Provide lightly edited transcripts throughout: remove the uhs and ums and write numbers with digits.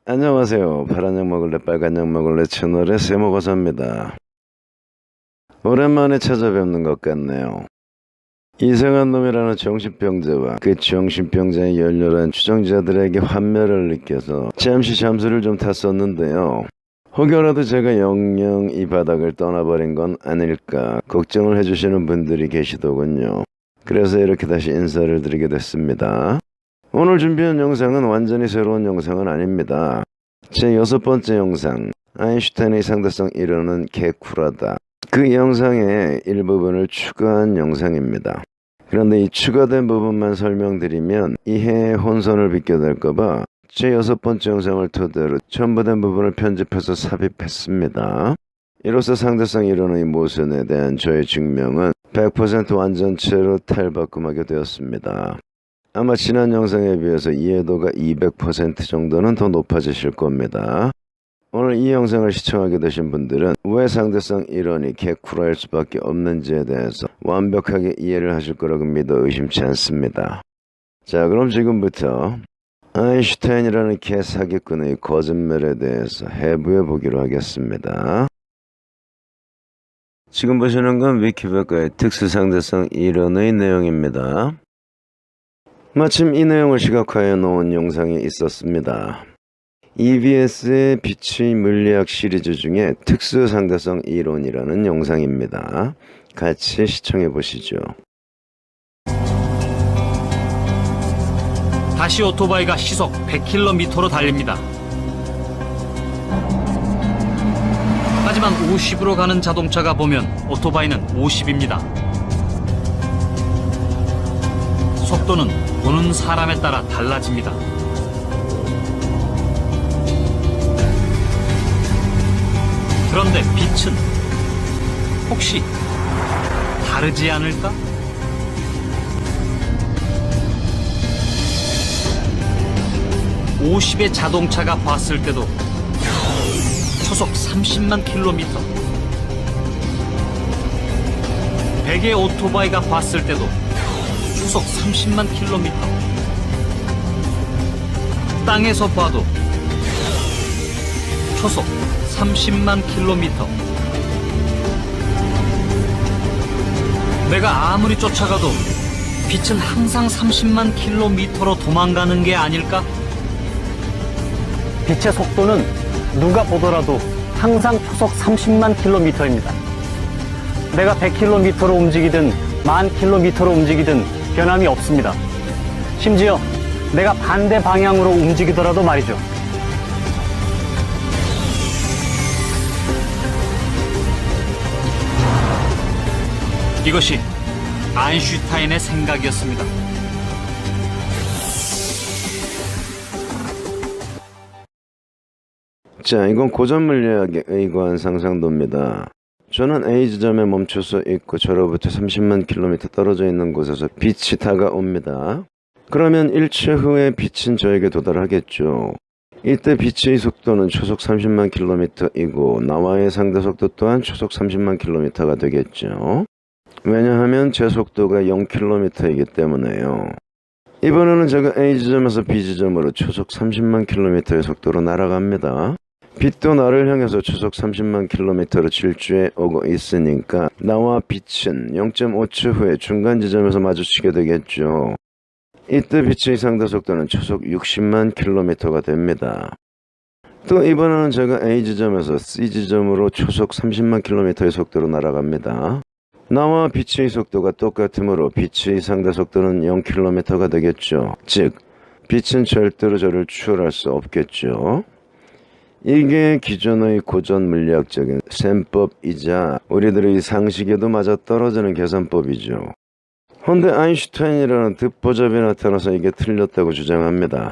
안녕하세요. 파란 약 먹을래 빨간 약 먹을래 채널의 세모과사입니다. 오랜만에 찾아뵙는 것 같네요. 이상한 놈이라는 정신병자와 그 정신병자의 열렬한 추종자들에게 환멸을 느껴서 잠시 잠수를 좀 탔었는데요. 혹여라도 제가 영영 이 바닥을 떠나버린 건 아닐까 걱정을 해주시는 분들이 계시더군요. 그래서 이렇게 다시 인사를 드리게 됐습니다. 오늘 준비한 영상은 완전히 새로운 영상은 아닙니다. 제 6번째 영상, 아인슈타인의 상대성 이론은 개쿨하다. 그 영상의 일부분을 추가한 영상입니다. 그런데 이 추가된 부분만 설명드리면 이해의 혼선을 빚게 될까봐 제 6번째 영상을 토대로 첨부된 부분을 편집해서 삽입했습니다. 이로써 상대성 이론의 모순에 대한 저의 증명은 100% 완전체로 탈바꿈하게 되었습니다. 아마 지난 영상에 비해서 이해도가 200% 정도는 더 높아지실 겁니다. 오늘 이 영상을 시청하게 되신 분들은 왜 상대성 이론이 개쿨할 수밖에 없는지에 대해서 완벽하게 이해를 하실 거라고 믿어 의심치 않습니다. 자, 그럼 지금부터 아인슈타인이라는 개사기꾼의 거짓말에 대해서 해부해 보기로 하겠습니다. 지금 보시는 건 위키백과의 특수상대성 이론의 내용입니다. 마침 이 내용을 시각화해 놓은 영상이 있었습니다. EBS의 빛의 물리학 시리즈 중에 특수상대성 이론이라는 영상입니다. 같이 시청해 보시죠. 다시 오토바이가 시속 100km로 달립니다. 하지만 50으로 가는 자동차가 보면 오토바이는 50입니다. 속도는 보는 사람에 따라 달라집니다. 그런데 빛은 혹시 다르지 않을까? (50의) 자동차가 봤을 때도 초속 30만 킬로미터, 100의 오토바이가 봤을 때도 초속 30만 킬로미터, 땅에서 봐도 초속 30만 킬로미터. 내가 아무리 쫓아가도 빛은 항상 30만 킬로미터로 도망가는 게 아닐까? 빛의 속도는 누가 보더라도 항상 초속 30만 킬로미터입니다. 내가 100킬로미터로 움직이든 10,000킬로미터로 움직이든 변함이 없습니다. 심지어 내가 반대 방향으로 움직이더라도 말이죠. 이것이 아인슈타인의 생각이었습니다. 자, 이건 고전 물리학에 의거한 상상도입니다. 저는 A 지점에 멈춰서 있고 저로부터 30만 킬로미터 떨어져 있는 곳에서 빛이 다가옵니다. 그러면 일체 후에 빛은 저에게 도달하겠죠. 이때 빛의 속도는 초속 30만 킬로미터이고 나와의 상대 속도 또한 초속 30만 킬로미터가 되겠죠. 왜냐하면 제 속도가 0킬로미터이기 때문에요. 이번에는 제가 A 지점에서 B 지점으로 초속 30만 킬로미터의 속도로 날아갑니다. 빛도 나를 향해서 초속 30만 킬로미터로 질주해 오고 있으니까 나와 빛은 0.5초 후에 중간 지점에서 마주치게 되겠죠. 이때 빛의 상대 속도는 초속 60만 킬로미터가 됩니다. 또 이번에는 제가 A 지점에서 C 지점으로 초속 30만 킬로미터의 속도로 날아갑니다. 나와 빛의 속도가 똑같으므로 빛의 상대 속도는 0킬로미터가 되겠죠. 즉, 빛은 절대로 저를 추월할 수 없겠죠. 이게 기존의 고전 물리학적인 셈법이자 우리들의 상식에도 맞아떨어지는 계산법이죠. 헌데 아인슈타인이라는 듣보잡이 나타나서 이게 틀렸다고 주장합니다.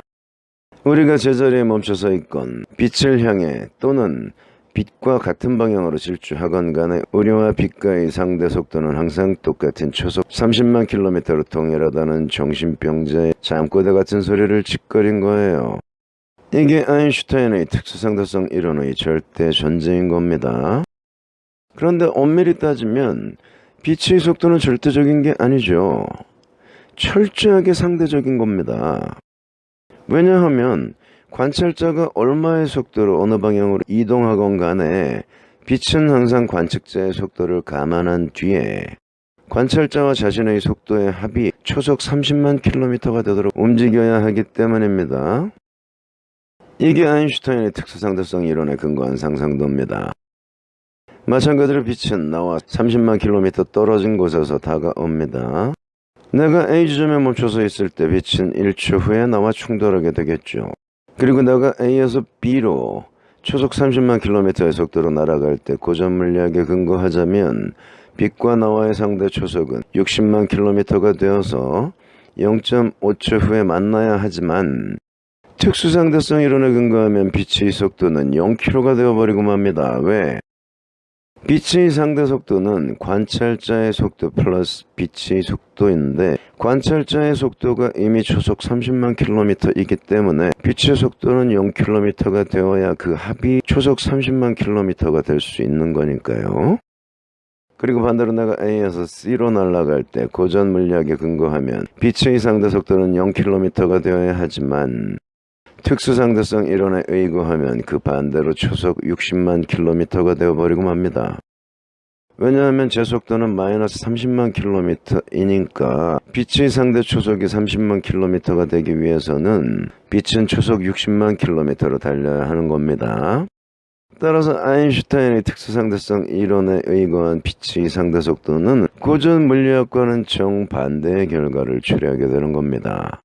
우리가 제자리에 멈춰서 있건 빛을 향해 또는 빛과 같은 방향으로 질주하건 간에 우리와 빛과의 상대 속도는 항상 똑같은 초속 30만 킬로미터로 동일하다는 정신병자의 잠꼬대 같은 소리를 짓거린 거예요. 이게 아인슈타인의 특수상대성 이론의 절대 존재인 겁니다. 그런데 엄밀히 따지면 빛의 속도는 절대적인 게 아니죠. 철저하게 상대적인 겁니다. 왜냐하면 관찰자가 얼마의 속도로 어느 방향으로 이동하건 간에 빛은 항상 관측자의 속도를 감안한 뒤에 관찰자와 자신의 속도의 합이 초속 30만 킬로미터가 되도록 움직여야 하기 때문입니다. 이게 아인슈타인의 특수상대성 이론에 근거한 상상도입니다. 마찬가지로 빛은 나와 30만 킬로미터 떨어진 곳에서 다가옵니다. 내가 A 지점에 멈춰서 있을 때 빛은 1초 후에 나와 충돌하게 되겠죠. 그리고 내가 A에서 B로 초속 30만 킬로미터의 속도로 날아갈 때 고전 물리학에 근거하자면 빛과 나와의 상대 초속은 60만 킬로미터가 되어서 0.5초 후에 만나야 하지만 특수상대성 이론에 근거하면 빛의 속도는 0km가 되어버리고 맙니다. 왜? 빛의 상대 속도는 관찰자의 속도 플러스 빛의 속도인데 관찰자의 속도가 이미 초속 30만 킬로미터이기 때문에 빛의 속도는 0km가 되어야 그 합이 초속 30만 킬로미터가 될 수 있는 거니까요. 그리고 반대로 내가 A에서 C로 날아갈 때 고전 물리학에 근거하면 빛의 상대 속도는 0km가 되어야 하지만 특수상대성 이론에 의거하면 그 반대로 초속 60만 킬로미터가 되어버리고 맙니다. 왜냐하면 제 속도는 마이너스 30만 킬로미터이니까 빛의 상대 초속이 30만 킬로미터가 되기 위해서는 빛은 초속 60만 킬로미터로 달려야 하는 겁니다. 따라서 아인슈타인의 특수상대성 이론에 의거한 빛의 상대 속도는 고전 물리학과는 정반대의 결과를 초래하게 되는 겁니다.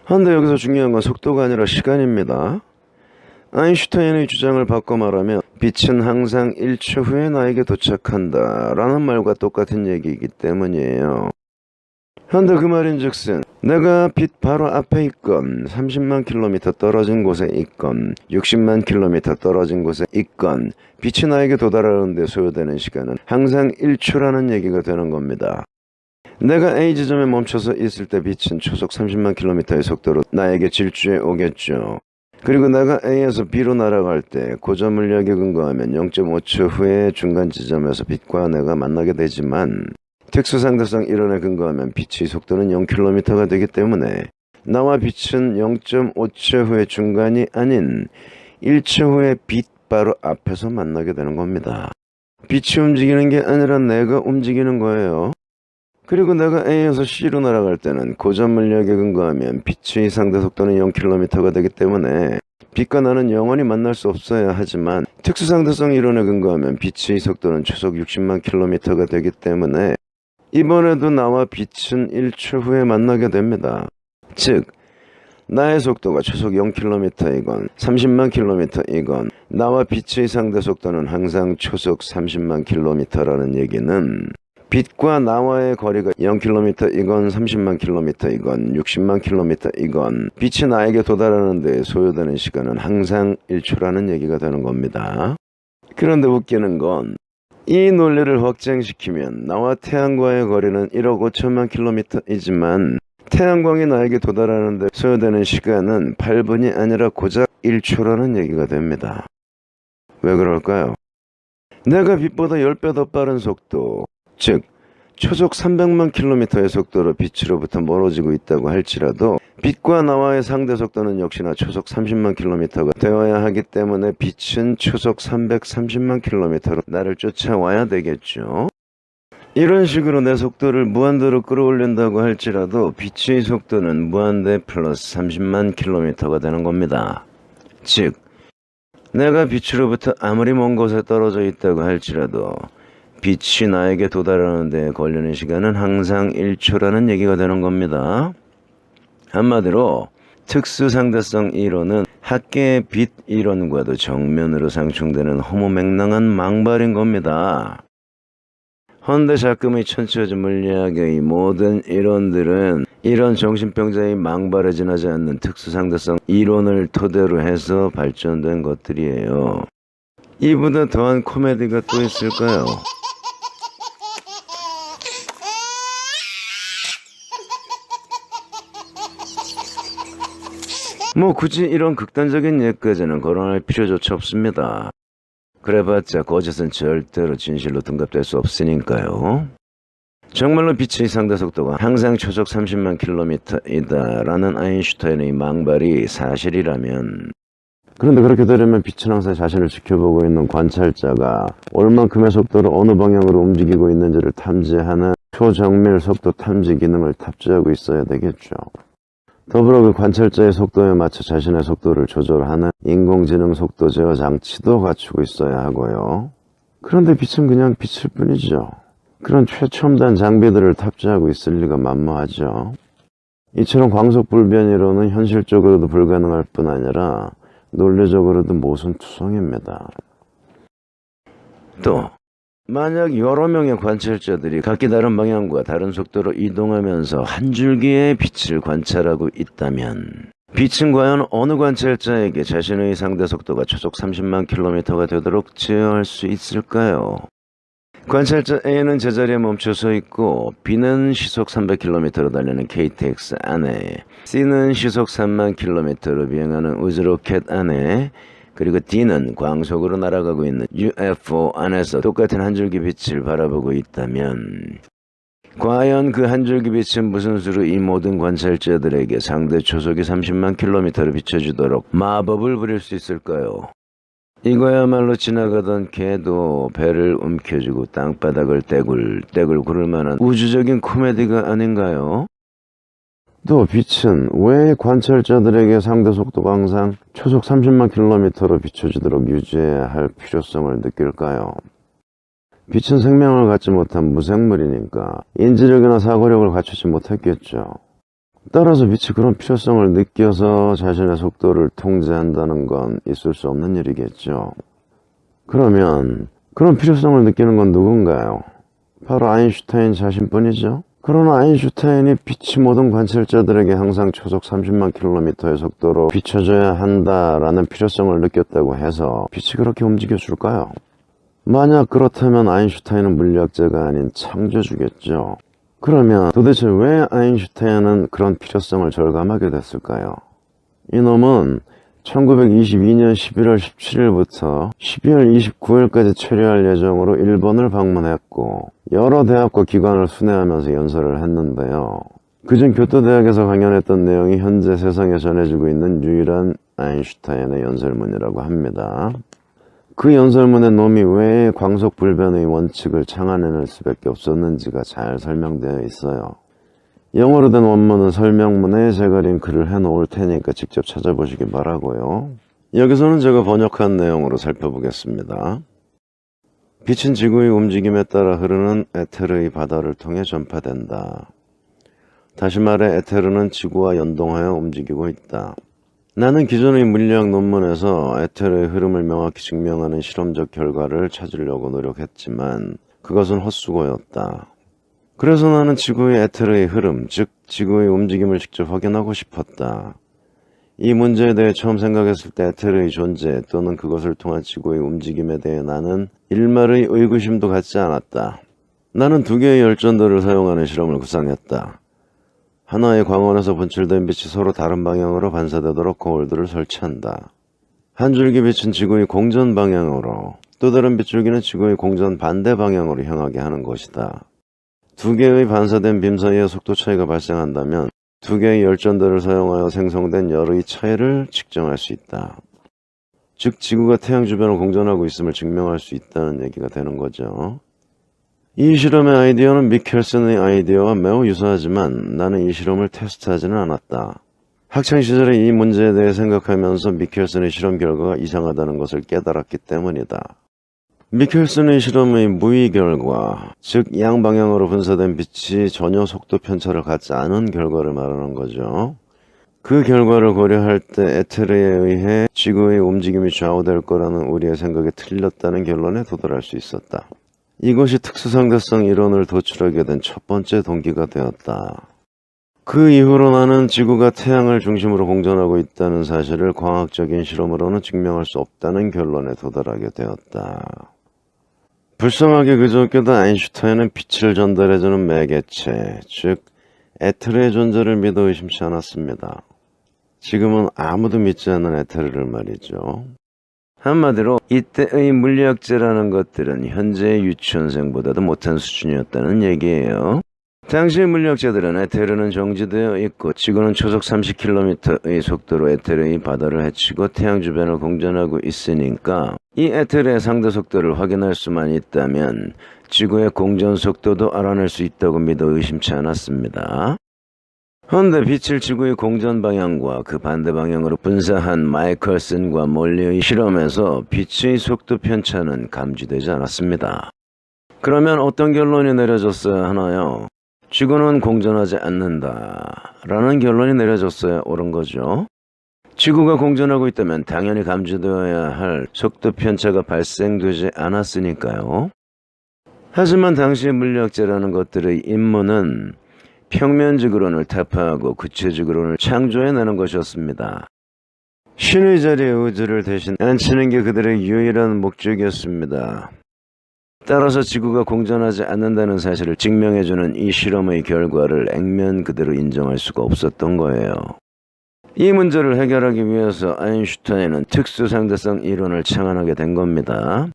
그런데 여기서 중요한 건 속도가 아니라 시간입니다. 아인슈타인의 주장을 바꿔 말하면 빛은 항상 1초 후에 나에게 도착한다 라는 말과 똑같은 얘기이기 때문이에요. 현대 그 말인즉슨 내가 빛 바로 앞에 있건 30만 킬로미터 떨어진 곳에 있건 60만 킬로미터 떨어진 곳에 있건 빛이 나에게 도달하는 데 소요되는 시간은 항상 1초라는 얘기가 되는 겁니다. 내가 A 지점에 멈춰서 있을 때 빛은 초속 30만 킬로미터의 속도로 나에게 질주해 오겠죠. 그리고 내가 A에서 B로 날아갈 때 고전 물리학에 근거하면 0.5초 후에 중간 지점에서 빛과 내가 만나게 되지만 특수상대성 이론에 근거하면 빛의 속도는 0km가 되기 때문에 나와 빛은 0.5초 후의 중간이 아닌 1초 후에 빛 바로 앞에서 만나게 되는 겁니다. 빛이 움직이는 게 아니라 내가 움직이는 거예요. 그리고 내가 A에서 C로 날아갈 때는 고전 물리학에 근거하면 빛의 상대 속도는 0km가 되기 때문에 빛과 나는 영원히 만날 수 없어야 하지만 특수상대성 이론에 근거하면 빛의 속도는 초속 60만 킬로미터가 되기 때문에 이번에도 나와 빛은 1초 후에 만나게 됩니다. 즉 나의 속도가 초속 0km이건 30만 킬로미터이건 나와 빛의 상대 속도는 항상 초속 30만 킬로미터라는 얘기는 빛과 나와의 거리가 0km이건 30만 킬로미터이건 60만 킬로미터이건 빛이 나에게 도달하는 데 소요되는 시간은 항상 1초라는 얘기가 되는 겁니다. 그런데 웃기는 건 이 논리를 확장시키면 나와 태양과의 거리는 1억 5천만 킬로미터이지만 태양광이 나에게 도달하는 데 소요되는 시간은 8분이 아니라 고작 1초라는 얘기가 됩니다. 왜 그럴까요? 내가 빛보다 10배 더 빠른 속도, 즉 초속 300만 킬로미터의 속도로 빛으로부터 멀어지고 있다고 할지라도 빛과 나와의 상대 속도는 역시나 초속 30만 킬로미터가 되어야 하기 때문에 빛은 초속 330만 킬로미터로 나를 쫓아와야 되겠죠. 이런 식으로 내 속도를 무한대로 끌어올린다고 할지라도 빛의 속도는 무한대 플러스 30만 킬로미터가 되는 겁니다. 즉 내가 빛으로부터 아무리 먼 곳에 떨어져 있다고 할지라도 빛이 나에게 도달하는 데 걸리는 시간은 항상 1초라는 얘기가 되는 겁니다. 한마디로 특수상대성 이론은 학계의 빛 이론과도 정면으로 상충되는 허무맹랑한 망발인 겁니다. 헌데 작금의 천체우주 물리학의 모든 이론들은 이런 정신병자의 망발에 지나지 않는 특수상대성 이론을 토대로 해서 발전된 것들이에요. 이보다 더한 코미디가 또 있을까요? 뭐 굳이 이런 극단적인 예까지는 거론할 필요조차 없습니다. 그래봤자 거짓은 절대로 진실로 등갑될 수 없으니까요. 정말로 빛의 상대 속도가 항상 초속 30만 킬로미터이다 라는 아인슈타인의 망발이 사실이라면, 그런데 그렇게 되려면 빛은 항상 자신을 지켜보고 있는 관찰자가 얼만큼의 속도로 어느 방향으로 움직이고 있는지를 탐지하는 초정밀 속도 탐지 기능을 탑재하고 있어야 되겠죠. 더불어 그 관찰자의 속도에 맞춰 자신의 속도를 조절하는 인공지능 속도 제어 장치도 갖추고 있어야 하고요. 그런데 빛은 그냥 빛일 뿐이죠. 그런 최첨단 장비들을 탑재하고 있을 리가 만무하죠. 이처럼 광속불변이론은 현실적으로도 불가능할 뿐 아니라 논리적으로도 모순투성입니다. 또 만약 여러 명의 관찰자들이 각기 다른 방향과 다른 속도로 이동하면서 한 줄기의 빛을 관찰하고 있다면, 빛은 과연 어느 관찰자에게 자신의 상대 속도가 초속 30만 킬로미터가 되도록 제어할 수 있을까요? 관찰자 A는 제자리에 멈춰서 있고 B는 시속 300km로 달리는 KTX 안에, C는 시속 3만 킬로미터로 비행하는 우주로켓 안에, 그리고 D는 광속으로 날아가고 있는 UFO 안에서 똑같은 한 줄기 빛을 바라보고 있다면, 과연 그 한 줄기 빛은 무슨 수로 이 모든 관찰자들에게 상대 초속이 30만 킬로미터로 비춰지도록 마법을 부릴 수 있을까요? 이거야말로 지나가던 개도 배를 움켜쥐고 땅바닥을 떼굴떼굴 구를 만한 우주적인 코미디가 아닌가요? 또 빛은 왜 관찰자들에게 상대 속도가 항상 초속 30만 킬로미터로 비춰지도록 유지해야 할 필요성을 느낄까요? 빛은 생명을 갖지 못한 무생물이니까 인지력이나 사고력을 갖추지 못했겠죠. 따라서 빛이 그런 필요성을 느껴서 자신의 속도를 통제한다는 건 있을 수 없는 일이겠죠. 그러면 그런 필요성을 느끼는 건 누군가요? 바로 아인슈타인 자신뿐이죠. 그러나 아인슈타인이 빛이 모든 관찰자들에게 항상 초속 30만 킬로미터의 속도로 비춰져야 한다라는 필요성을 느꼈다고 해서 빛이 그렇게 움직여줄까요? 만약 그렇다면 아인슈타인은 물리학자가 아닌 창조주겠죠. 그러면 도대체 왜 아인슈타인은 그런 필요성을 절감하게 됐을까요? 이놈은 1922년 11월 17일부터 12월 29일까지 체류할 예정으로 일본을 방문했고 여러 대학과 기관을 순회하면서 연설을 했는데요. 그중 교토대학에서 강연했던 내용이 현재 세상에 전해지고 있는 유일한 아인슈타인의 연설문이라고 합니다. 그 연설문에 놈이 왜 광속불변의 원칙을 창안해낼 수밖에 없었는지가 잘 설명되어 있어요. 영어로 된 원문은 설명문에 제가 링크를 해놓을 테니까 직접 찾아보시기 바라고요. 여기서는 제가 번역한 내용으로 살펴보겠습니다. 빛은 지구의 움직임에 따라 흐르는 에테르의 바다를 통해 전파된다. 다시 말해 에테르는 지구와 연동하여 움직이고 있다. 나는 기존의 물리학 논문에서 에테르의 흐름을 명확히 증명하는 실험적 결과를 찾으려고 노력했지만 그것은 헛수고였다. 그래서 나는 지구의 에테르의 흐름, 즉 지구의 움직임을 직접 확인하고 싶었다. 이 문제에 대해 처음 생각했을 때 에테르의 존재 또는 그것을 통한 지구의 움직임에 대해 나는 일말의 의구심도 갖지 않았다. 나는 두 개의 열전도를 사용하는 실험을 구상했다. 하나의 광원에서 분출된 빛이 서로 다른 방향으로 반사되도록 거울들을 설치한다. 한 줄기 빛은 지구의 공전 방향으로, 또 다른 빗줄기는 지구의 공전 반대 방향으로 향하게 하는 것이다. 두 개의 반사된 빔 사이에 속도 차이가 발생한다면 두 개의 열전도를 사용하여 생성된 열의 차이를 측정할 수 있다. 즉 지구가 태양 주변을 공전하고 있음을 증명할 수 있다는 얘기가 되는 거죠. 이 실험의 아이디어는 미켈슨의 아이디어와 매우 유사하지만 나는 이 실험을 테스트하지는 않았다. 학창시절에 이 문제에 대해 생각하면서 미켈슨의 실험 결과가 이상하다는 것을 깨달았기 때문이다. 미켈슨의 실험의 무의 결과, 즉 양방향으로 분사된 빛이 전혀 속도 편차를 갖지 않은 결과를 말하는 거죠. 그 결과를 고려할 때 에테르에 의해 지구의 움직임이 좌우될 거라는 우리의 생각이 틀렸다는 결론에 도달할 수 있었다. 이것이 특수상대성 이론을 도출하게 된 첫 번째 동기가 되었다. 그 이후로 나는 지구가 태양을 중심으로 공전하고 있다는 사실을 과학적인 실험으로는 증명할 수 없다는 결론에 도달하게 되었다. 불쌍하게 그저께도 아인슈타인은 빛을 전달해주는 매개체, 즉 에테르의 존재를 믿어 의심치 않았습니다. 지금은 아무도 믿지 않는 에테르를 말이죠. 한마디로 이때의 물리학자라는 것들은 현재의 유치원생보다도 못한 수준이었다는 얘기예요. 당시 물리학자들은 에테르는 정지되어 있고 지구는 초속 30km의 속도로 에테르의 바다를 헤치고 태양 주변을 공전하고 있으니까 이 에테르의 상대 속도를 확인할 수만 있다면 지구의 공전 속도도 알아낼 수 있다고 믿어 의심치 않았습니다. 그런데 빛을 지구의 공전 방향과 그 반대 방향으로 분사한 마이클슨과 몰리의 실험에서 빛의 속도 편차는 감지되지 않았습니다. 그러면 어떤 결론이 내려졌어야 하나요? 지구는 공전하지 않는다 라는 결론이 내려졌어야 옳은 거죠. 지구가 공전하고 있다면 당연히 감지되어야 할 속도 편차가 발생되지 않았으니까요. 하지만 당시 물리학자라는 것들의 임무는 평면지구론을 타파하고 구체지구론을 창조해내는 것이었습니다. 신의 자리에 우주를 대신 앉히는 게 그들의 유일한 목적이었습니다. 따라서 지구가 공전하지 않는다는 사실을 증명해주는 이 실험의 결과를 액면 그대로 인정할 수가 없었던 거예요. 이 문제를 해결하기 위해서 아인슈타인은 특수상대성 이론을 창안하게 된 겁니다.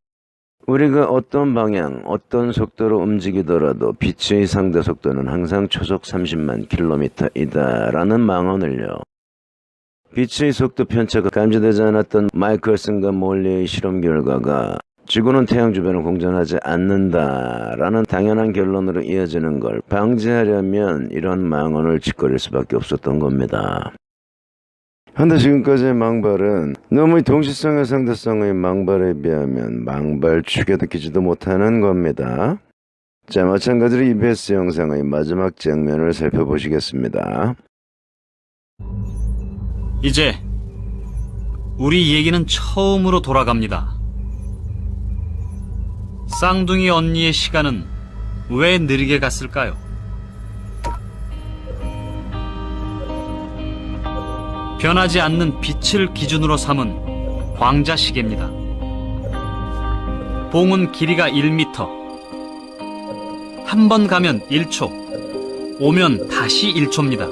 우리가 어떤 방향, 어떤 속도로 움직이더라도 빛의 상대 속도는 항상 초속 30만 킬로미터이다 라는 망언을요. 빛의 속도 편차가 감지되지 않았던 마이클슨과 몰리의 실험 결과가 지구는 태양 주변을 공전하지 않는다라는 당연한 결론으로 이어지는 걸 방지하려면 이런 망언을 짓거릴 수밖에 없었던 겁니다. 그런데 지금까지의 망발은 놈의 동시성의 상대성의 망발에 비하면 망발축에 느끼지도 못하는 겁니다. 자, 마찬가지로 EBS 영상의 마지막 장면을 살펴보시겠습니다. 이제 우리 얘기는 처음으로 돌아갑니다. 쌍둥이 언니의 시간은 왜 느리게 갔을까요? 변하지 않는 빛을 기준으로 삼은 광자시계입니다. 봉은 길이가 1m. 한 번 가면 1초, 오면 다시 1초입니다.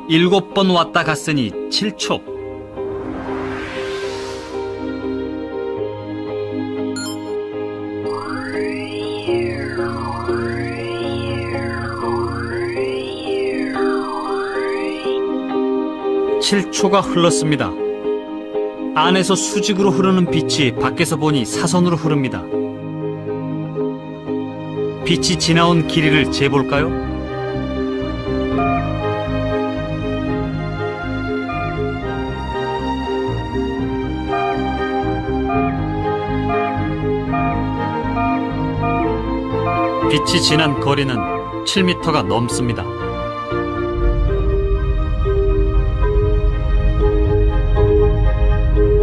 7번 왔다 갔으니 7초. (7초가) 흘렀습니다. 안에서 수직으로 흐르는 빛이 밖에서 보니 사선으로 흐릅니다. 빛이 지나온 길이를 재볼까요? 빛이 지난 거리는 7m가 넘습니다.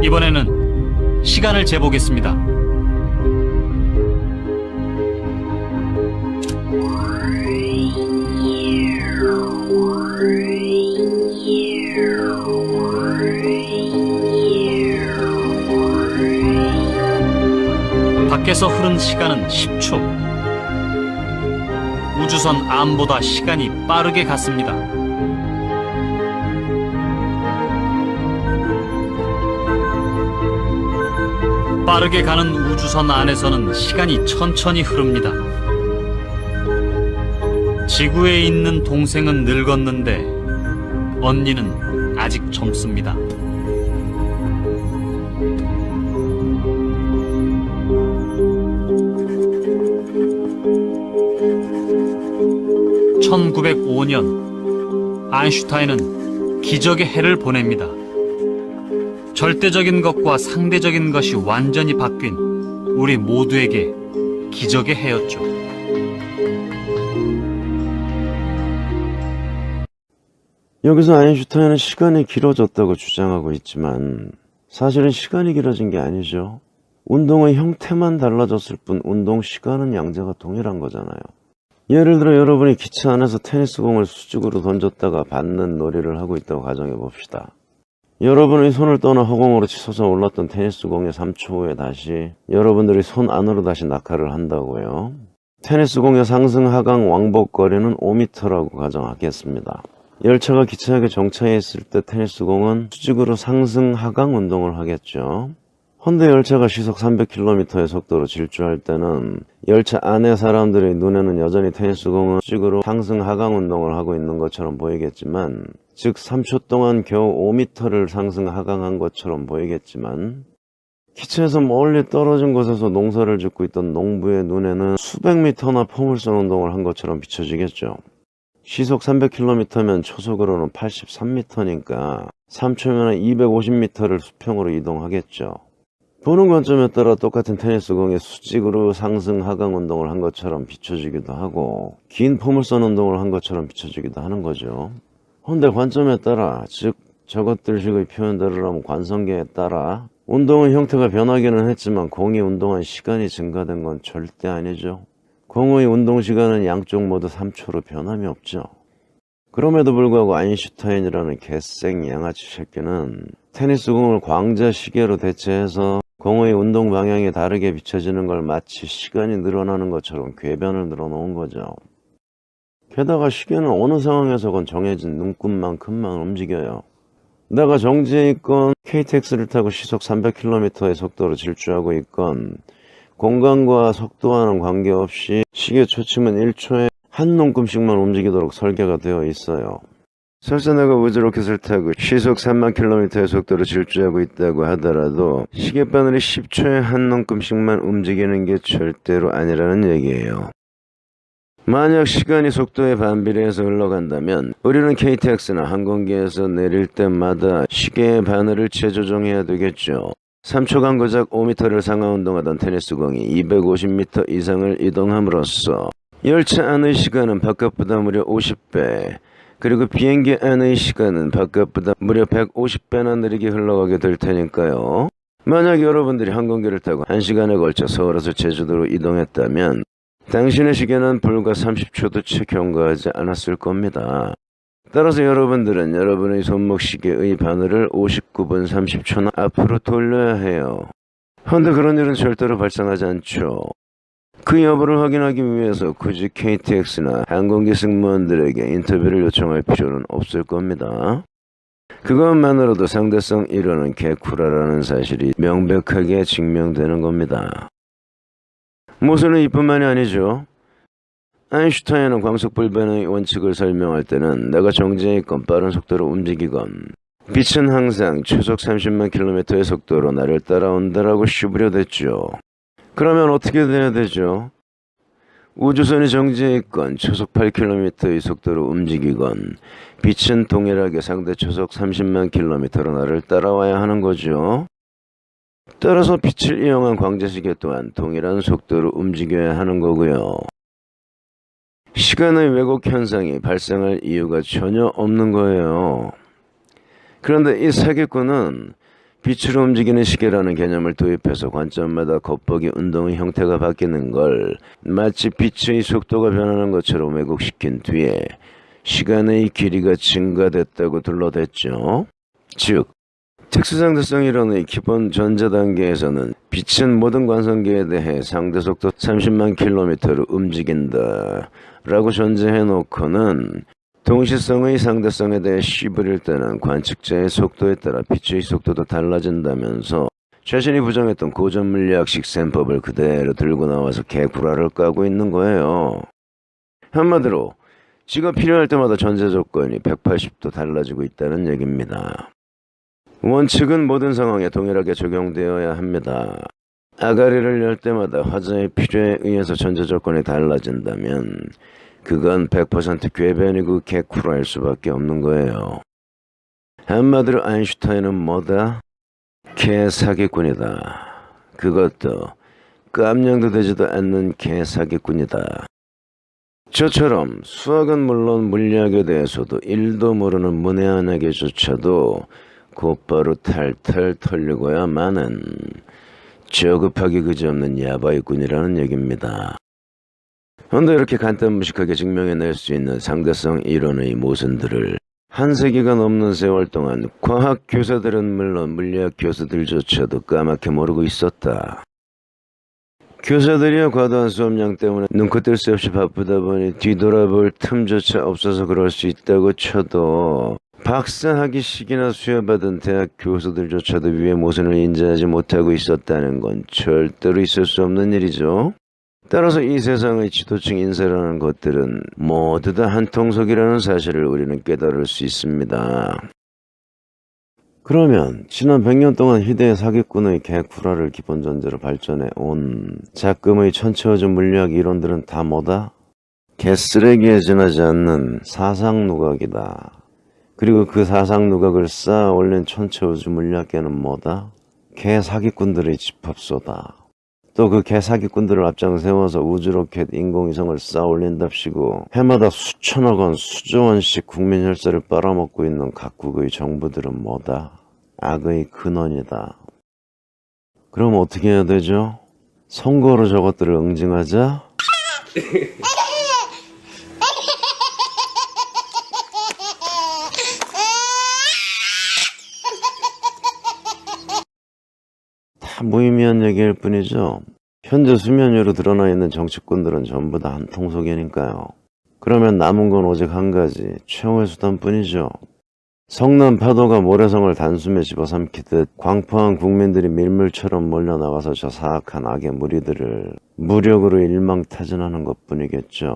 이번에는 시간을 재보겠습니다. 밖에서 흐른 시간은 10초. 우주선 암보다 시간이 빠르게 갔습니다. 빠르게 가는 우주선 안에서는 시간이 천천히 흐릅니다. 지구에 있는 동생은 늙었는데 언니는 아직 젊습니다. (1905년) 아인슈타인은 기적의 해를 보냅니다. 절대적인 것과 상대적인 것이 완전히 바뀐 우리 모두에게 기적의 해였죠. 여기서 아인슈타인은 시간이 길어졌다고 주장하고 있지만 사실은 시간이 길어진 게 아니죠. 운동의 형태만 달라졌을 뿐 운동 시간은 양자가 동일한 거잖아요. 예를 들어 여러분이 기차 안에서 테니스공을 수직으로 던졌다가 받는 놀이를 하고 있다고 가정해 봅시다. 여러분의 손을 떠나 허공으로 치솟아 올랐던 테니스공이 3초 후에 다시 여러분들이 손 안으로 다시 낙하를 한다고요. 테니스공의 상승 하강 왕복 거리는 5m라고 가정하겠습니다. 열차가 기차역에 정차해 있을 때 테니스공은 수직으로 상승 하강 운동을 하겠죠. 헌데 열차가 시속 300km의 속도로 질주할 때는 열차 안의 사람들의 눈에는 여전히 테니스공은 수직으로 상승 하강 운동을 하고 있는 것처럼 보이겠지만, 즉 3초 동안 겨우 5m를 상승 하강한 것처럼 보이겠지만, 기차에서 멀리 떨어진 곳에서 농사를 짓고 있던 농부의 눈에는 수백 미터나 포물선 운동을 한 것처럼 비춰지겠죠. 시속 300km면 초속으로는 83m니까 3초면 250m를 수평으로 이동하겠죠. 보는 관점에 따라 똑같은 테니스공이 수직으로 상승 하강 운동을 한 것처럼 비춰지기도 하고 긴 포물선 운동을 한 것처럼 비춰지기도 하는 거죠. 헌데 관점에 따라, 즉 저것들식의 표현대로라면 관성계에 따라 운동의 형태가 변하기는 했지만 공이 운동한 시간이 증가된 건 절대 아니죠. 공의 운동 시간은 양쪽 모두 3초로 변함이 없죠. 그럼에도 불구하고 아인슈타인이라는 개생 양아치 새끼는 테니스공을 광자 시계로 대체해서 공의 운동 방향이 다르게 비춰지는 걸 마치 시간이 늘어나는 것처럼 궤변을 늘어놓은 거죠. 게다가 시계는 어느 상황에서건 정해진 눈금만큼만 움직여요. 내가 정지해 있건 KTX를 타고 시속 300km의 속도로 질주하고 있건 공간과 속도와는 관계없이 시계 초침은 1초에 한 눈금씩만 움직이도록 설계가 되어 있어요. 설사 내가 우주로켓을 타고 시속 3만 km의 속도로 질주하고 있다고 하더라도 시계바늘이 10초에 한 눈금씩만 움직이는 게 절대로 아니라는 얘기예요. 만약 시간이 속도에 반비례해서 흘러간다면 우리는 KTX나 항공기에서 내릴 때마다 시계의 바늘을 재조정해야 되겠죠. 3초간 고작 5m를 상하 운동하던 테니스공이 250m 이상을 이동함으로써 열차 안의 시간은 바깥보다 무려 50배, 그리고 비행기 안의 시간은 바깥보다 무려 150배나 느리게 흘러가게 될 테니까요. 만약 여러분들이 항공기를 타고 1시간에 걸쳐 서울에서 제주도로 이동했다면 당신의 시계는 불과 30초도 채 경과하지 않았을 겁니다. 따라서 여러분들은 여러분의 손목 시계의 바늘을 59분 30초나 앞으로 돌려야 해요. 그런데 그런 일은 절대로 발생하지 않죠. 그 여부를 확인하기 위해서 굳이 KTX나 항공기 승무원들에게 인터뷰를 요청할 필요는 없을 겁니다. 그것만으로도 상대성 이론은 개쿠라라는 사실이 명백하게 증명되는 겁니다. 모순은 이뿐만이 아니죠. 아인슈타인은 광속불변의 원칙을 설명할 때는 내가 정지해 있건 빠른 속도로 움직이건 빛은 항상 초속 30만 km의 속도로 나를 따라온다라고 슈부려댔죠. 그러면 어떻게 돼야 되죠? 우주선이 정지해 있건 초속 8km의 속도로 움직이건 빛은 동일하게 상대 초속 30만 km로 나를 따라와야 하는 거죠. 따라서 빛을 이용한 광자시계 또한 동일한 속도로 움직여야 하는 거고요. 시간의 왜곡 현상이 발생할 이유가 전혀 없는 거예요. 그런데 이 사기꾼은 빛으로 움직이는 시계라는 개념을 도입해서 관점마다 겉보기 운동의 형태가 바뀌는 걸 마치 빛의 속도가 변하는 것처럼 왜곡시킨 뒤에 시간의 길이가 증가됐다고 둘러댔죠. 즉, 특수상대성 이론의 기본 전제 단계에서는 빛은 모든 관성계에 대해 상대속도 30만 km로 움직인다 라고 전제해놓고는 동시성의 상대성에 대해 시부릴 때는 관측자의 속도에 따라 빛의 속도도 달라진다면서 자신이 부정했던 고전 물리학식 셈법을 그대로 들고 나와서 개구라를 까고 있는 거예요. 한마디로 지가 필요할 때마다 전제 조건이 180도 달라지고 있다는 얘기입니다. 원칙은 모든 상황에 동일하게 적용되어야 합니다. 아가리를 열 때마다 화자의 필요에 의해서 전제 조건이 달라진다면 그건 100% 궤변이고 개쿠라일 수밖에 없는 거예요. 한마디로 아인슈타인은 뭐다? 개사기꾼이다. 그것도 깜냥도 되지도 않는 개사기꾼이다. 저처럼 수학은 물론 물리학에 대해서도 1도 모르는 문외한에게조차도 곧바로 탈탈 털리고야 마는 저급하기 그지없는 야바이꾼이라는 얘기입니다. 그런데 이렇게 간단무식하게 증명해낼 수 있는 상대성 이론의 모순들을 한 세기가 넘는 세월 동안 과학 교사들은 물론 물리학 교수들조차도 까맣게 모르고 있었다. 교사들이야 과도한 수업량 때문에 눈코 뜰 새 없이 바쁘다 보니 뒤돌아볼 틈조차 없어서 그럴 수 있다고 쳐도 박사학위식이나 수여받은 대학 교수들조차도 위의 모순을 인지하지 못하고 있었다는 건 절대로 있을 수 없는 일이죠. 따라서 이 세상의 지도층 인사라는 것들은 모두 다 한통속이라는 사실을 우리는 깨달을 수 있습니다. 그러면 지난 100년 동안 희대의 사기꾼의 개구라를 기본 전제로 발전해 온 작금의 천체우주 물리학 이론들은 다 뭐다? 개쓰레기에 지나지 않는 사상누각이다. 그리고 그 사상누각을 쌓아 올린 천체우주 물리학계는 뭐다? 개사기꾼들의 집합소다. 또 그 개사기꾼들을 앞장 세워서 우주로켓 인공위성을 쌓아 올린답시고 해마다 수천억 원, 수조 원씩 국민 혈세를 빨아먹고 있는 각국의 정부들은 뭐다? 악의 근원이다. 그럼 어떻게 해야 되죠? 선거로 저것들을 응징하자? 다 무의미한 얘기일 뿐이죠. 현재 수면 위로 드러나 있는 정치꾼들은 전부 다 한통속이니까요. 그러면 남은 건 오직 한 가지, 최후의 수단뿐이죠. 성난 파도가 모래성을 단숨에 집어삼키듯 광포한 국민들이 밀물처럼 몰려나가서 저 사악한 악의 무리들을 무력으로 일망타진하는 것뿐이겠죠.